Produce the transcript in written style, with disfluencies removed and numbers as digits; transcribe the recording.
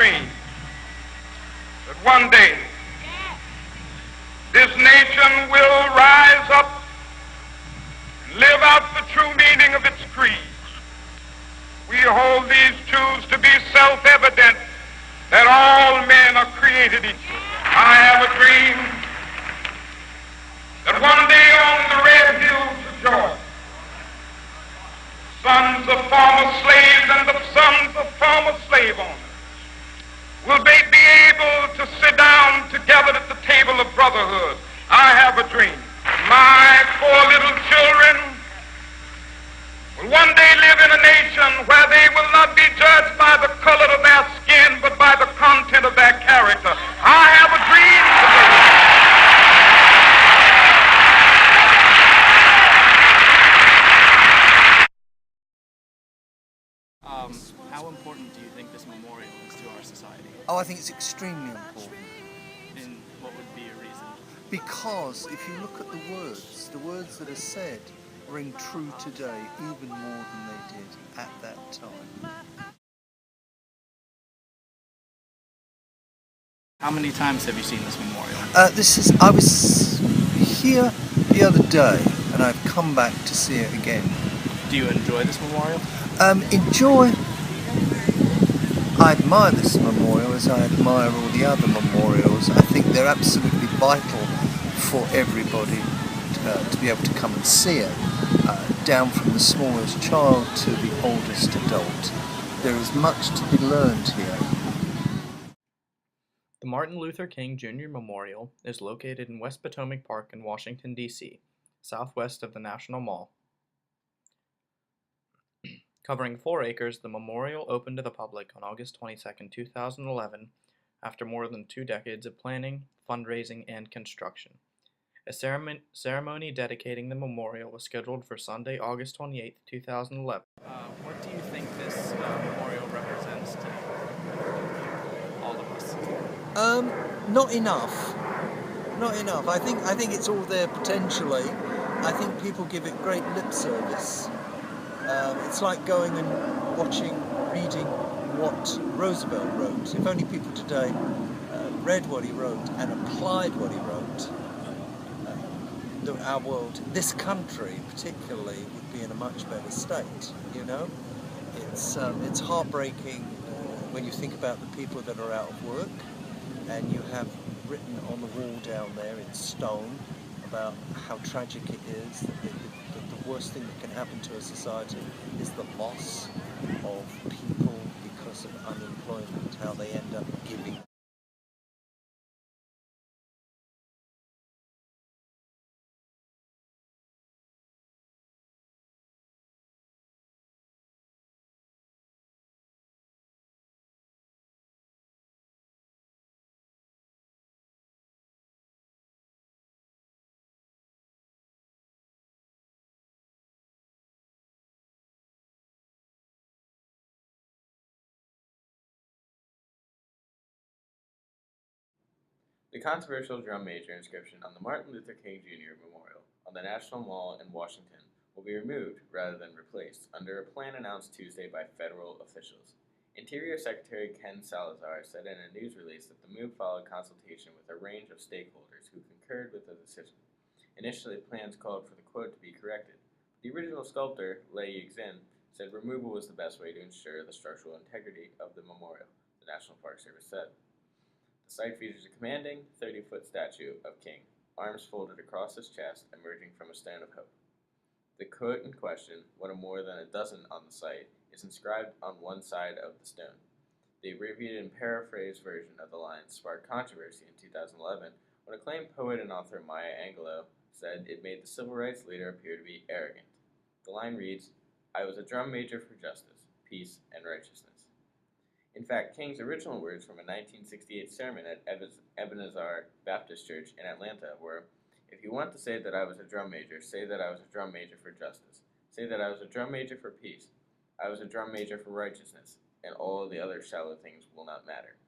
dream that one day this nation will rise up and live out the true meaning of its creed. We hold these truths to be self-evident that all men are created equal. I have a dream that one day on the red hills of Georgia, sons of former slaves and the sons of former slave owners will they be able to sit down together at the table of brotherhood. I have a dream. My 4 little children will one day live in a nation where they will not be judged by the color of their skin, but by the content of their character. I have a dream today. How important do you think this memorial is to our society? Oh, I think it's extremely important. And what would be a reason? Because if you look at the words that are said ring true today even more than they did at that time. How many times have you seen this memorial? I was here the other day and I've come back to see it again. Do you enjoy this memorial? I admire this memorial as I admire all the other memorials. I think they're absolutely vital for everybody to be able to come and see it, down from the smallest child to the oldest adult. There is much to be learned here. The Martin Luther King Jr. Memorial is located in West Potomac Park in Washington, D.C., southwest of the National Mall. Covering 4 acres, the memorial opened to the public on August 22, 2011, after more than 2 decades of planning, fundraising, and construction. A ceremony dedicating the memorial was scheduled for Sunday, August 28, 2011. What do you think this memorial represents to all of us? Not enough. Not enough. I think it's all there potentially. I think people give it great lip service. It's like going and reading what Roosevelt wrote. If only people today read what he wrote and applied what he wrote, our world, this country particularly, would be in a much better state. You know, it's heartbreaking when you think about the people that are out of work, and you have written on the wall down there in stone about how tragic it is, that the worst thing that can happen to a society is the loss of people because of unemployment, how they end up giving. The controversial drum major inscription on the Martin Luther King Jr. Memorial on the National Mall in Washington will be removed rather than replaced under a plan announced Tuesday by federal officials. Interior Secretary Ken Salazar said in a news release that the move followed consultation with a range of stakeholders who concurred with the decision. Initially, plans called for the quote to be corrected. The original sculptor, Lei Yixin, said removal was the best way to ensure the structural integrity of the memorial, the National Park Service said. The site features a commanding 30-foot statue of King, arms folded across his chest, emerging from a stone of hope. The quote in question, one of more than a dozen on the site, is inscribed on one side of the stone. The abbreviated and paraphrased version of the lines sparked controversy in 2011 when acclaimed poet and author Maya Angelou said it made the civil rights leader appear to be arrogant. The line reads, "I was a drum major for justice, peace, and righteousness." In fact, King's original words from a 1968 sermon at Ebenezer Baptist Church in Atlanta were, "If you want to say that I was a drum major, say that I was a drum major for justice. Say that I was a drum major for peace. I was a drum major for righteousness, and all the other shallow things will not matter."